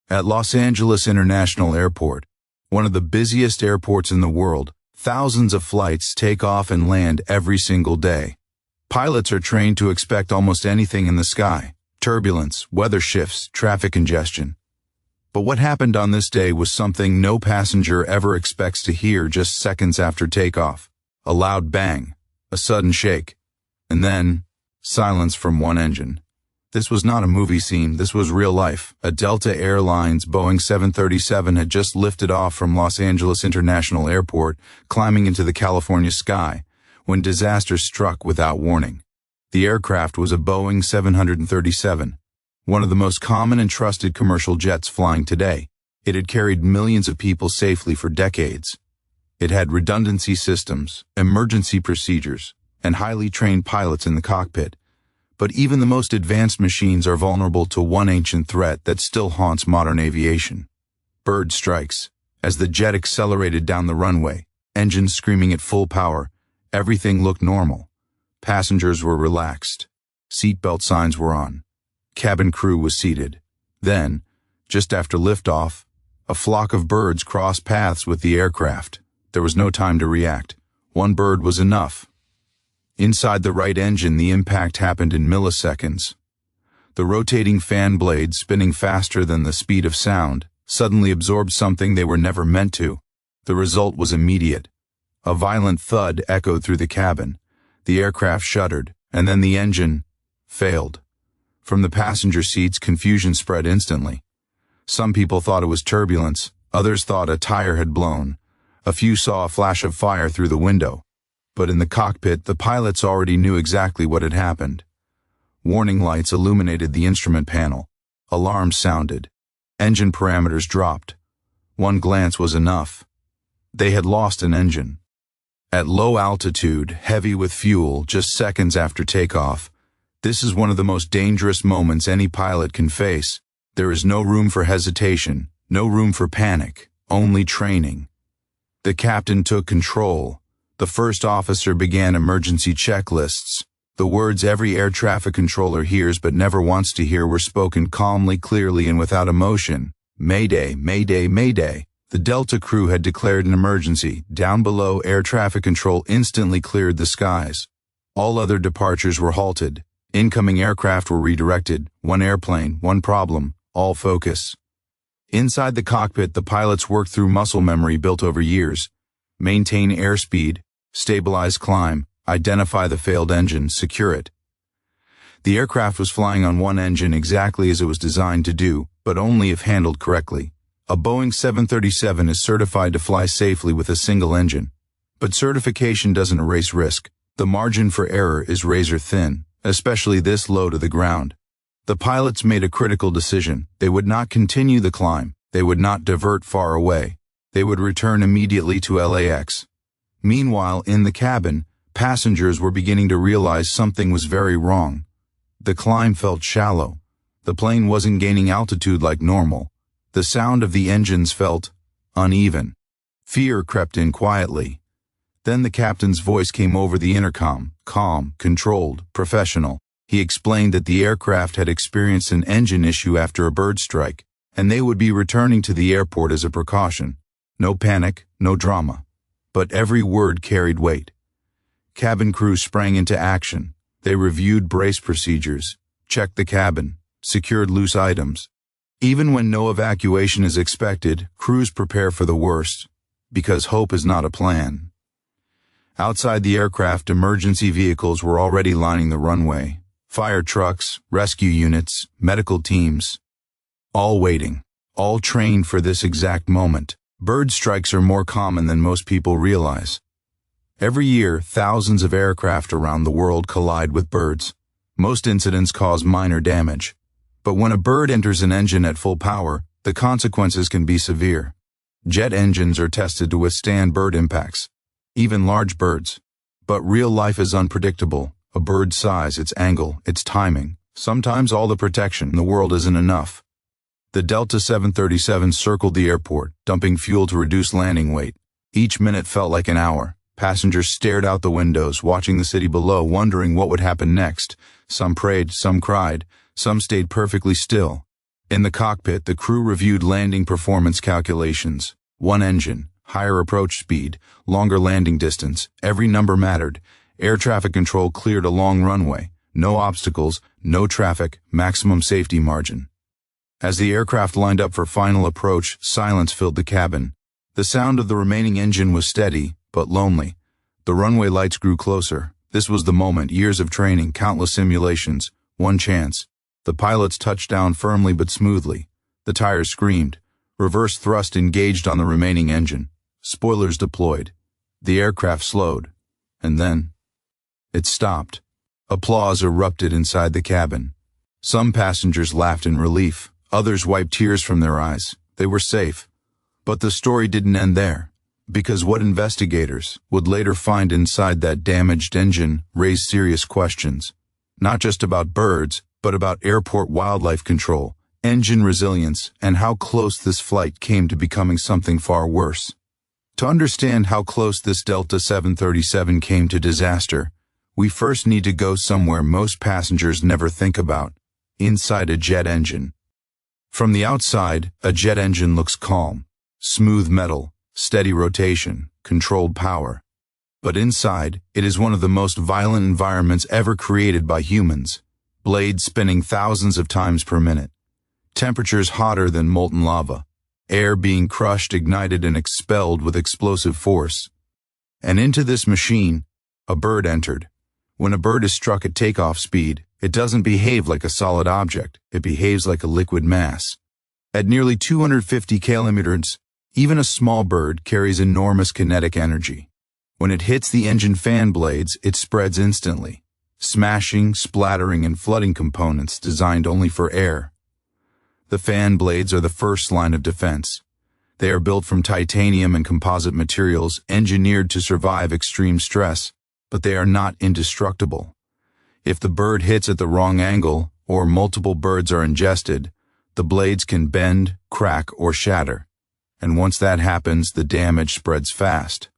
At Los Angeles International Airport, one of the busiest airports in the world, thousands of flights take off and land every single day. Pilots are trained to expect almost anything in the sky: turbulence, weather shifts, traffic congestion. But what happened on this day was something no passenger ever expects to hear just seconds after takeoff. A loud bang, a sudden shake, and then silence from one engine. This was not a movie scene, this was real life. A Delta Air Lines Boeing 737 had just lifted off from Los Angeles International Airport, climbing into the California sky, when disaster struck without warning. The aircraft was a Boeing 737, one of the most common and trusted commercial jets flying today. It had carried millions of people safely for decades. It had redundancy systems, emergency procedures, and highly trained pilots in the cockpit. But even the most advanced machines are vulnerable to one ancient threat that still haunts modern aviation: bird strikes. As the jet accelerated down the runway, engines screaming at full power, everything looked normal. Passengers were relaxed. Seatbelt signs were on. Cabin crew was seated. Then, just after liftoff, a flock of birds crossed paths with the aircraft. There was no time to react. One bird was enough. Inside the right engine, the impact happened in milliseconds. The rotating fan blades, spinning faster than the speed of sound, suddenly absorbed something they were never meant to. The result was immediate. A violent thud echoed through the cabin. The aircraft shuddered, and then the engine failed. From the passenger seats, confusion spread instantly. Some people thought it was turbulence, others thought a tire had blown. A few saw a flash of fire through the window. But in the cockpit, the pilots already knew exactly what had happened. Warning lights illuminated the instrument panel. Alarms sounded. Engine parameters dropped. One glance was enough. They had lost an engine. At low altitude, heavy with fuel, just seconds after takeoff, this is one of the most dangerous moments any pilot can face. There is no room for hesitation, no room for panic, only training. The captain took control. The first officer began emergency checklists. The words every air traffic controller hears but never wants to hear were spoken calmly, clearly, and without emotion. Mayday, mayday, mayday. The Delta crew had declared an emergency. Down below, air traffic control instantly cleared the skies. All other departures were halted. Incoming aircraft were redirected. One airplane, one problem, all focus. Inside the cockpit, the pilots worked through muscle memory built over years. Maintain airspeed, stabilize climb, identify the failed engine, secure it. The aircraft was flying on one engine exactly as it was designed to do, but only if handled correctly. A Boeing 737 is certified to fly safely with a single engine. But certification doesn't erase risk. The margin for error is razor thin, especially this low to the ground. The pilots made a critical decision. They would not continue the climb. They would not divert far away. They would return immediately to LAX. Meanwhile, in the cabin, passengers were beginning to realize something was very wrong. The climb felt shallow. The plane wasn't gaining altitude like normal. The sound of the engines felt uneven. Fear crept in quietly. Then the captain's voice came over the intercom, calm, controlled, professional. He explained that the aircraft had experienced an engine issue after a bird strike, and they would be returning to the airport as a precaution. No panic, no drama. But every word carried weight. Cabin crew sprang into action. They reviewed brace procedures, checked the cabin, secured loose items. Even when no evacuation is expected, crews prepare for the worst, because hope is not a plan. Outside the aircraft, emergency vehicles were already lining the runway. Fire trucks, rescue units, medical teams, all waiting, all trained for this exact moment. Bird strikes are more common than most people realize. Every year, thousands of aircraft around the world collide with birds. Most incidents cause minor damage. But when a bird enters an engine at full power, the consequences can be severe. Jet engines are tested to withstand bird impacts, even large birds. But real life is unpredictable. A bird's size, its angle, its timing. Sometimes all the protection in the world isn't enough. The Delta 737 circled the airport, dumping fuel to reduce landing weight. Each minute felt like an hour. Passengers stared out the windows, watching the city below, wondering what would happen next. Some prayed, some cried, some stayed perfectly still. In the cockpit, the crew reviewed landing performance calculations. One engine, higher approach speed, longer landing distance, every number mattered. Air traffic control cleared a long runway. No obstacles, no traffic, maximum safety margin. As the aircraft lined up for final approach, silence filled the cabin. The sound of the remaining engine was steady, but lonely. The runway lights grew closer. This was the moment, years of training, countless simulations, one chance. The pilots touched down firmly but smoothly. The tires screamed. Reverse thrust engaged on the remaining engine. Spoilers deployed. The aircraft slowed. And then it stopped. Applause erupted inside the cabin. Some passengers laughed in relief. Others wiped tears from their eyes. They were safe. But the story didn't end there. Because what investigators would later find inside that damaged engine raised serious questions. Not just about birds, but about airport wildlife control, engine resilience, and how close this flight came to becoming something far worse. To understand how close this Delta 737 came to disaster, we first need to go somewhere most passengers never think about: inside a jet engine. From the outside, a jet engine looks calm. Smooth metal, steady rotation, controlled power. But inside, it is one of the most violent environments ever created by humans. Blades spinning thousands of times per minute. Temperatures hotter than molten lava. Air being crushed, ignited, and expelled with explosive force. And into this machine, a bird entered. When a bird is struck at takeoff speed, it doesn't behave like a solid object. It behaves like a liquid mass. At nearly 250 kilometers, even a small bird carries enormous kinetic energy. When it hits the engine fan blades, it spreads instantly, smashing, splattering, and flooding components designed only for air. The fan blades are the first line of defense. They are built from titanium and composite materials engineered to survive extreme stress, but they are not indestructible. If the bird hits at the wrong angle, or multiple birds are ingested, the blades can bend, crack, or shatter. And once that happens, the damage spreads fast.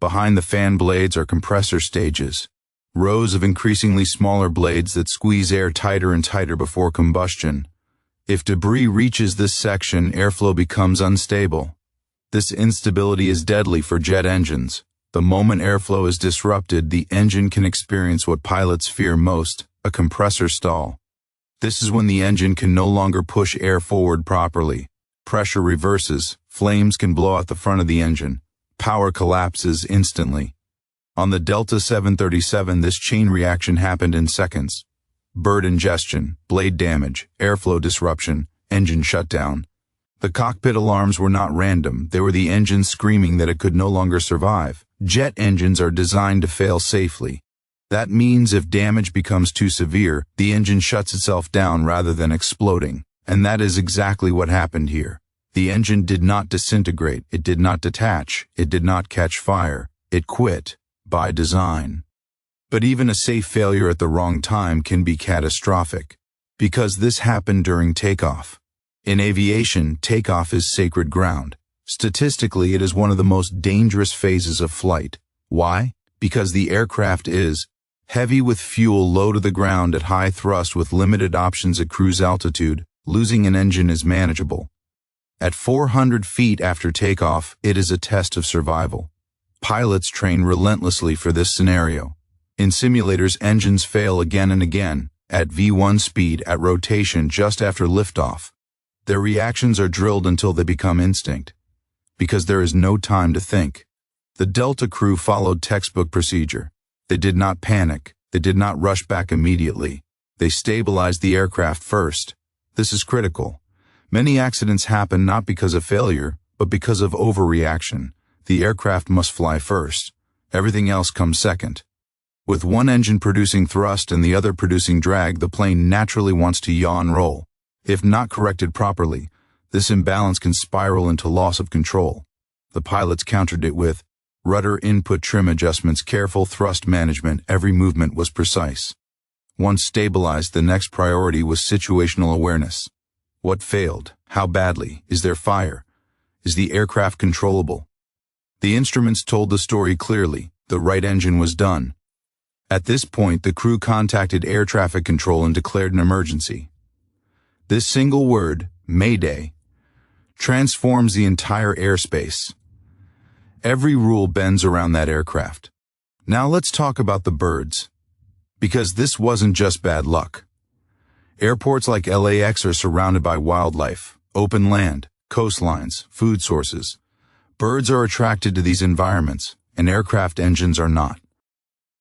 Behind the fan blades are compressor stages, rows of increasingly smaller blades that squeeze air tighter and tighter before combustion. If debris reaches this section, airflow becomes unstable. This instability is deadly for jet engines. The moment airflow is disrupted, the engine can experience what pilots fear most, a compressor stall. This is when the engine can no longer push air forward properly. Pressure reverses, flames can blow out the front of the engine. Power collapses instantly. On the Delta 737, this chain reaction happened in seconds. Bird ingestion, blade damage, airflow disruption, engine shutdown. The cockpit alarms were not random. They were the engine screaming that it could no longer survive. Jet engines are designed to fail safely. That means if damage becomes too severe, the engine shuts itself down rather than exploding. And that is exactly what happened here. The engine did not disintegrate, it did not detach, it did not catch fire. It quit, by design. But even a safe failure at the wrong time can be catastrophic, because this happened during takeoff. In aviation, takeoff is sacred ground. Statistically, it is one of the most dangerous phases of flight. Why? Because the aircraft is heavy with fuel low to the ground at high thrust with limited options at cruise altitude. Losing an engine is manageable. At 400 feet after takeoff, it is a test of survival. Pilots train relentlessly for this scenario. In simulators, engines fail again and again, at V1 speed, at rotation just after liftoff. Their reactions are drilled until they become instinct, because there is no time to think. The Delta crew followed textbook procedure. They did not panic. They did not rush back immediately. They stabilized the aircraft first. This is critical. Many accidents happen not because of failure, but because of overreaction. The aircraft must fly first. Everything else comes second. With one engine producing thrust and the other producing drag, the plane naturally wants to yaw and roll. If not corrected properly, this imbalance can spiral into loss of control. The pilots countered it with rudder input trim adjustments, careful thrust management. Every movement was precise. Once stabilized, the next priority was situational awareness. What failed? How badly? Is there fire? Is the aircraft controllable? The instruments told the story clearly. The right engine was done. At this point, the crew contacted air traffic control and declared an emergency. This single word, Mayday, transforms the entire airspace. Every rule bends around that aircraft. Now let's talk about the birds, because this wasn't just bad luck. Airports like LAX are surrounded by wildlife, open land, coastlines, food sources. Birds are attracted to these environments, and aircraft engines are not.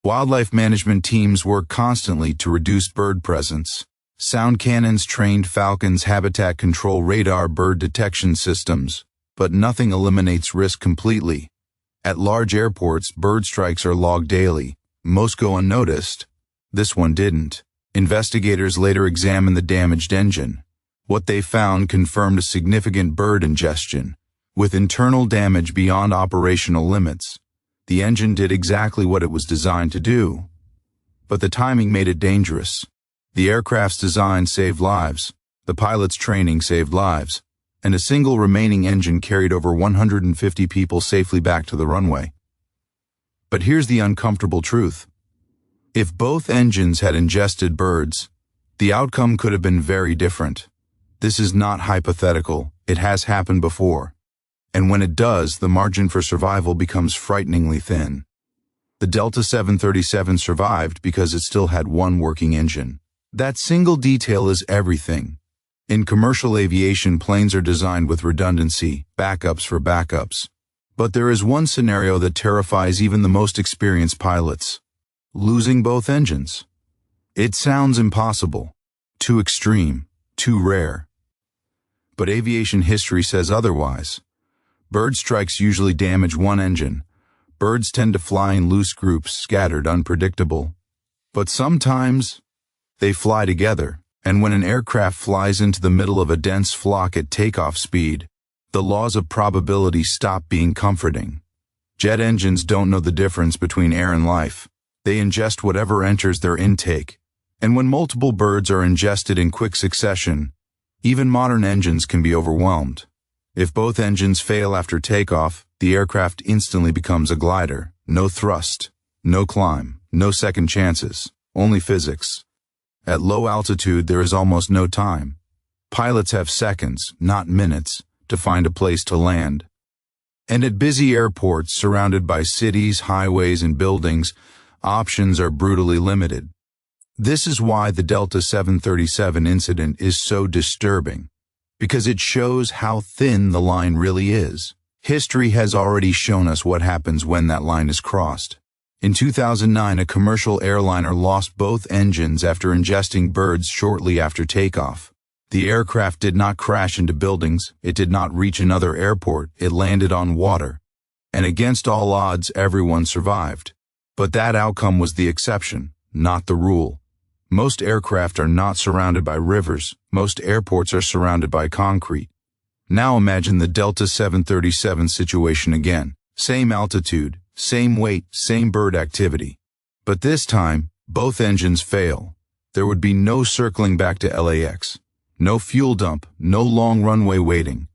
Wildlife management teams work constantly to reduce bird presence. Sound cannons trained falcons, habitat control radar, bird detection systems, but nothing eliminates risk completely. At large airports, bird strikes are logged daily. Most go unnoticed. This one didn't. Investigators later examined the damaged engine. What they found confirmed a significant bird ingestion. With internal damage beyond operational limits, the engine did exactly what it was designed to do. But the timing made it dangerous. The aircraft's design saved lives, the pilot's training saved lives, and a single remaining engine carried over 150 people safely back to the runway. But here's the uncomfortable truth. If both engines had ingested birds, the outcome could have been very different. This is not hypothetical, it has happened before. And when it does, the margin for survival becomes frighteningly thin. The Delta 737 survived because it still had one working engine. That single detail is everything. In commercial aviation, planes are designed with redundancy, backups for backups. But there is one scenario that terrifies even the most experienced pilots: losing both engines. It sounds impossible, too extreme, too rare. But aviation history says otherwise. Bird strikes usually damage one engine. Birds tend to fly in loose groups, scattered, unpredictable. But sometimes they fly together, and when an aircraft flies into the middle of a dense flock at takeoff speed, the laws of probability stop being comforting. Jet engines don't know the difference between air and life. They ingest whatever enters their intake, and when multiple birds are ingested in quick succession, even modern engines can be overwhelmed. If both engines fail after takeoff, the aircraft instantly becomes a glider. No thrust, no climb, no second chances, only physics. At low altitude, there is almost no time. Pilots have seconds, not minutes, to find a place to land. And at busy airports surrounded by cities, highways, and buildings, options are brutally limited. This is why the Delta 737 incident is so disturbing, because it shows how thin the line really is. History has already shown us what happens when that line is crossed. In 2009, a commercial airliner lost both engines after ingesting birds shortly after takeoff. The aircraft did not crash into buildings, it did not reach another airport, it landed on water. And against all odds, everyone survived. But that outcome was the exception, not the rule. Most aircraft are not surrounded by rivers, most airports are surrounded by concrete. Now imagine the Delta 737 situation again. Same altitude, same weight, same bird activity. But this time, both engines fail. There would be no circling back to LAX. No fuel dump, no long runway waiting.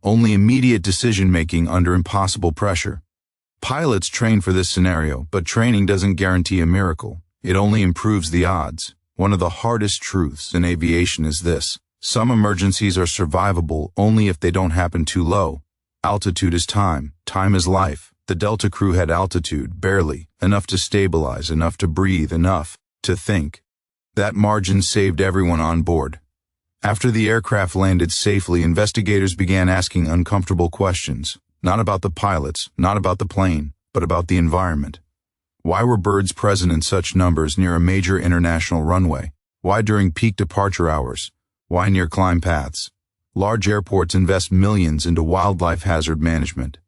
Only immediate decision-making under impossible pressure. Pilots train for this scenario, but training doesn't guarantee a miracle. It only improves the odds. One of the hardest truths in aviation is this: some emergencies are survivable only if they don't happen too low. Altitude is time. Time is life. The Delta crew had altitude, barely, enough to stabilize, enough to breathe, enough to think. That margin saved everyone on board. After the aircraft landed safely, investigators began asking uncomfortable questions. Not about the pilots, not about the plane, but about the environment. Why were birds present in such numbers near a major international runway? Why during peak departure hours? Why near climb paths? Large airports invest millions into wildlife hazard management.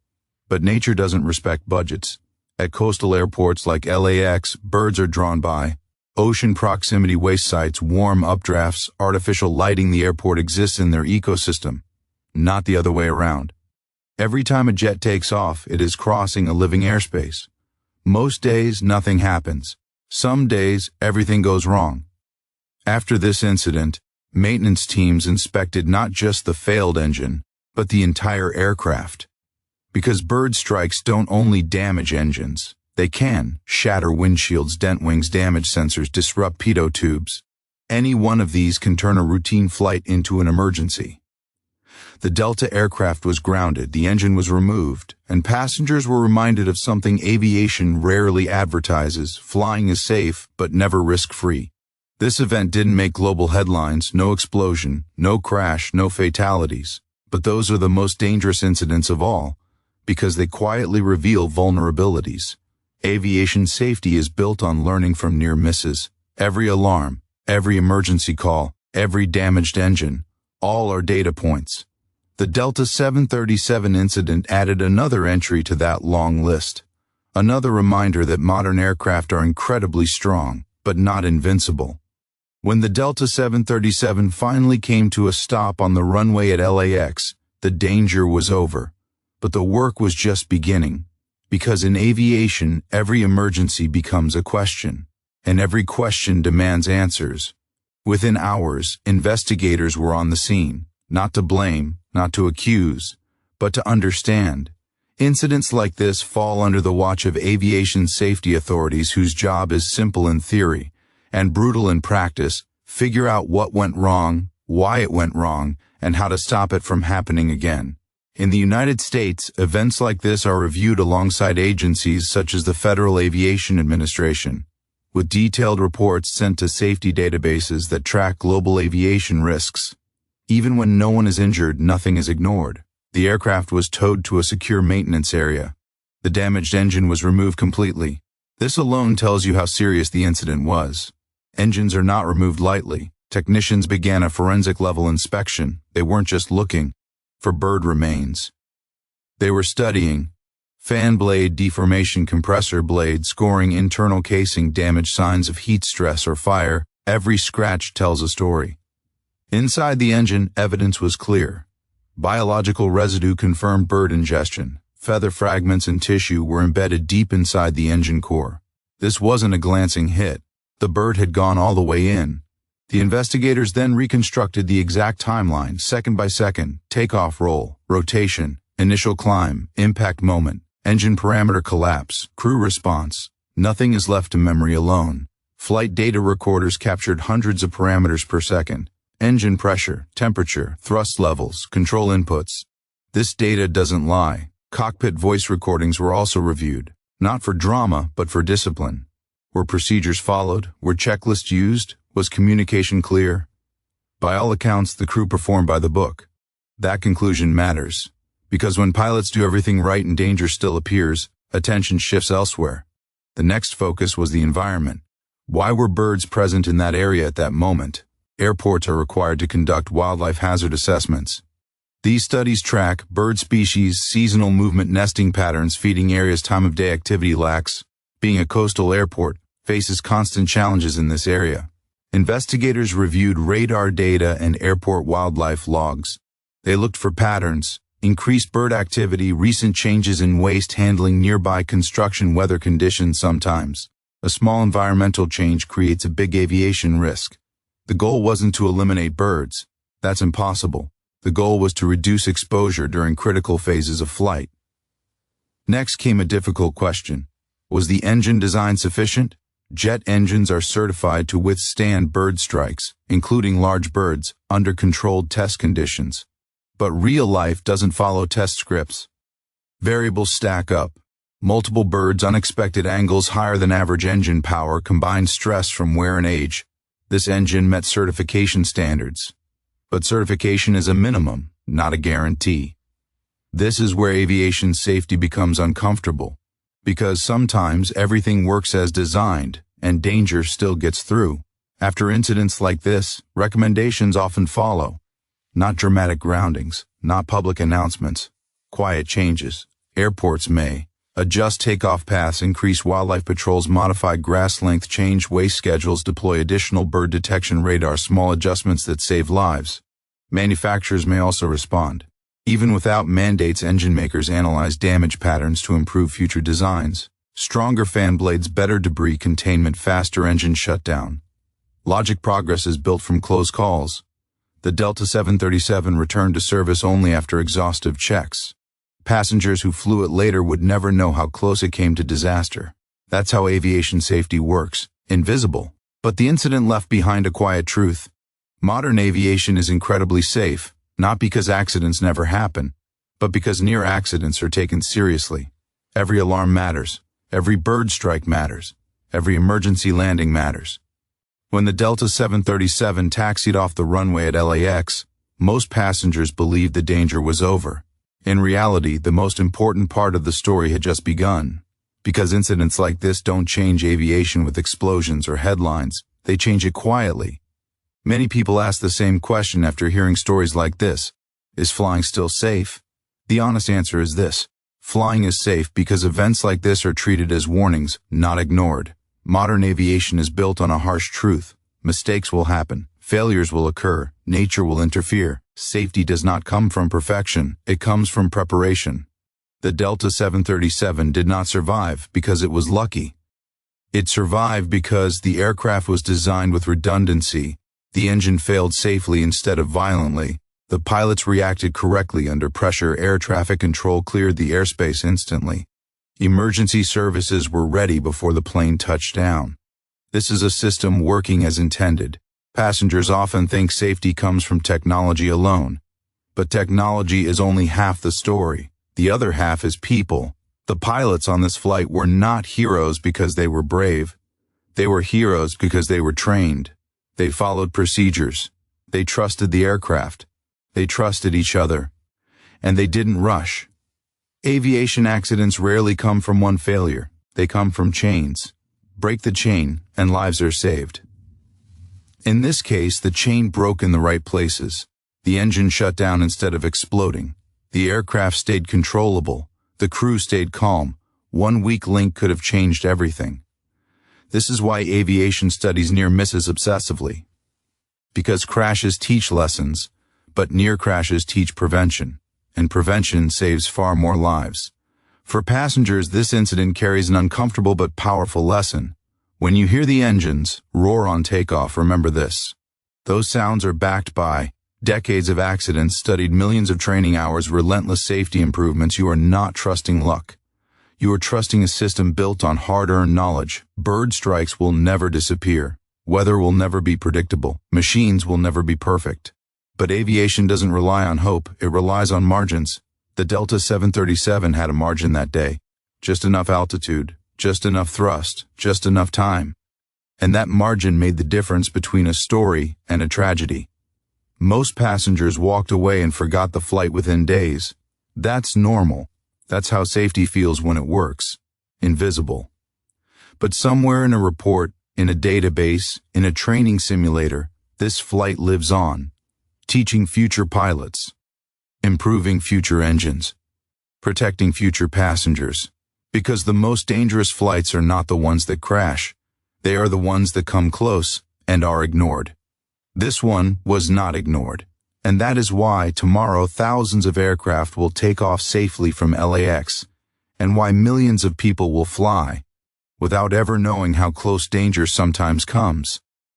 But nature doesn't respect budgets. At coastal airports like LAX, birds are drawn by ocean proximity waste sites, warm updrafts, artificial lighting. The airport exists in their ecosystem, not the other way around. Every time a jet takes off, it is crossing a living airspace. Most days, nothing happens. Some days, everything goes wrong. After this incident, maintenance teams inspected not just the failed engine, but the entire aircraft. Because bird strikes don't only damage engines, they can shatter windshields, dent wings, damage sensors, disrupt pitot tubes. Any one of these can turn a routine flight into an emergency. The Delta aircraft was grounded, the engine was removed, and passengers were reminded of something aviation rarely advertises: flying is safe, but never risk-free. This event didn't make global headlines: no explosion, no crash, no fatalities. But those are the most dangerous incidents of all, because they quietly reveal vulnerabilities. Aviation safety is built on learning from near misses. Every alarm, every emergency call, every damaged engine, all are data points. The Delta 737 incident added another entry to that long list. Another reminder that modern aircraft are incredibly strong, but not invincible. When the Delta 737 finally came to a stop on the runway at LAX, the danger was over. But the work was just beginning. Because in aviation, every emergency becomes a question. And every question demands answers. Within hours, investigators were on the scene, not to blame, not to accuse, but to understand. Incidents like this fall under the watch of aviation safety authorities whose job is simple in theory and brutal in practice: figure out what went wrong, why it went wrong, and how to stop it from happening again. In the United States, events like this are reviewed alongside agencies such as the Federal Aviation Administration, with detailed reports sent to safety databases that track global aviation risks. Even when no one is injured, nothing is ignored. The aircraft was towed to a secure maintenance area. The damaged engine was removed completely. This alone tells you how serious the incident was. Engines are not removed lightly. Technicians began a forensic-level inspection. They weren't just looking for bird remains. They were studying fan blade deformation, compressor blade scoring, internal casing damage, signs of heat stress or fire. Every scratch tells a story. Inside the engine, evidence was clear. Biological residue confirmed bird ingestion. Feather fragments and tissue were embedded deep inside the engine core. This wasn't a glancing hit. The bird had gone all the way in. The investigators then reconstructed the exact timeline, second by second: takeoff roll, rotation, initial climb, impact moment, engine parameter collapse, crew response. Nothing is left to memory alone. Flight data recorders captured hundreds of parameters per second: engine pressure, temperature, thrust levels, control inputs. This data doesn't lie. Cockpit voice recordings were also reviewed, not for drama, but for discipline. Were procedures followed? Were checklists used? Was communication clear? By all accounts, the crew performed by the book. That conclusion matters, because when pilots do everything right and danger still appears, attention shifts elsewhere. The next focus was the environment. Why were birds present in that area at that moment? Airports are required to conduct wildlife hazard assessments. These studies track bird species, seasonal movement, nesting patterns, feeding areas, time of day activity. LAX, being a coastal airport, faces constant challenges in this area. Investigators reviewed radar data and airport wildlife logs. They looked for patterns: increased bird activity, recent changes in waste handling, nearby construction, weather conditions. Sometimes a small environmental change creates a big aviation risk. The goal wasn't to eliminate birds. That's impossible. The goal was to reduce exposure during critical phases of flight. Next came a difficult question. Was the engine design sufficient? Jet engines are certified to withstand bird strikes, including large birds, under controlled test conditions. But real life doesn't follow test scripts. Variables stack up. Multiple birds, unexpected angles, higher than average engine power, combined stress from wear and age. This engine met certification standards. But certification is a minimum, not a guarantee. This is where aviation safety becomes uncomfortable, because sometimes everything works as designed, and danger still gets through. After incidents like this, recommendations often follow. Not dramatic groundings, not public announcements. Quiet changes. Airports may adjust takeoff paths, increase wildlife patrols, modify grass length, change waste schedules, deploy additional bird detection radar. Small adjustments that save lives. Manufacturers may also respond. Even without mandates, engine makers analyze damage patterns to improve future designs. Stronger fan blades, better debris containment, faster engine shutdown. Logic progress is built from close calls. The Delta 737 returned to service only after exhaustive checks. Passengers who flew it later would never know how close it came to disaster. That's how aviation safety works, invisible. But the incident left behind a quiet truth. Modern aviation is incredibly safe, Not because accidents never happen, but because near accidents are taken seriously. Every alarm matters. Every bird strike matters. Every emergency landing matters. When the Delta 737 taxied off the runway at LAX, most passengers believed the danger was over. In reality, the most important part of the story had just begun. Because incidents like this don't change aviation with explosions or headlines, they change it quietly. Many people ask the same question after hearing stories like this. Is flying still safe? The honest answer is this. Flying is safe because events like this are treated as warnings, not ignored. Modern aviation is built on a harsh truth. Mistakes will happen. Failures will occur. Nature will interfere. Safety does not come from perfection. It comes from preparation. The Delta 737 did not survive because it was lucky. It survived because the aircraft was designed with redundancy. The engine failed safely instead of violently. The pilots reacted correctly under pressure. Air traffic control cleared the airspace instantly. Emergency services were ready before the plane touched down. This is a system working as intended. Passengers often think safety comes from technology alone. But technology is only half the story. The other half is people. The pilots on this flight were not heroes because they were brave. They were heroes because they were trained. They followed procedures. They trusted the aircraft. They trusted each other. And they didn't rush. Aviation accidents rarely come from one failure. They come from chains. Break the chain, and lives are saved. In this case, the chain broke in the right places. The engine shut down instead of exploding. The aircraft stayed controllable. The crew stayed calm. One weak link could have changed everything. This is why aviation studies near misses obsessively. Because crashes teach lessons, but near crashes teach prevention, and prevention saves far more lives. For passengers, this incident carries an uncomfortable but powerful lesson. When you hear the engines roar on takeoff, remember this. Those sounds are backed by decades of accidents, studied millions of training hours, relentless safety improvements. You are not trusting luck. You are trusting a system built on hard-earned knowledge. Bird strikes will never disappear. Weather will never be predictable. Machines will never be perfect. But aviation doesn't rely on hope. It relies on margins. The Delta 737 had a margin that day. Just enough altitude. Just enough thrust, just enough time. And that margin made the difference between a story and a tragedy. Most passengers walked away and forgot the flight within days. That's normal. That's how safety feels when it works. Invisible. But somewhere in a report, in a database, in a training simulator, this flight lives on, teaching future pilots, improving future engines, protecting future passengers. Because the most dangerous flights are not the ones that crash. They are the ones that come close and are ignored. This one was not ignored. And that is why tomorrow thousands of aircraft will take off safely from LAX, and why millions of people will fly without ever knowing how close danger sometimes comes.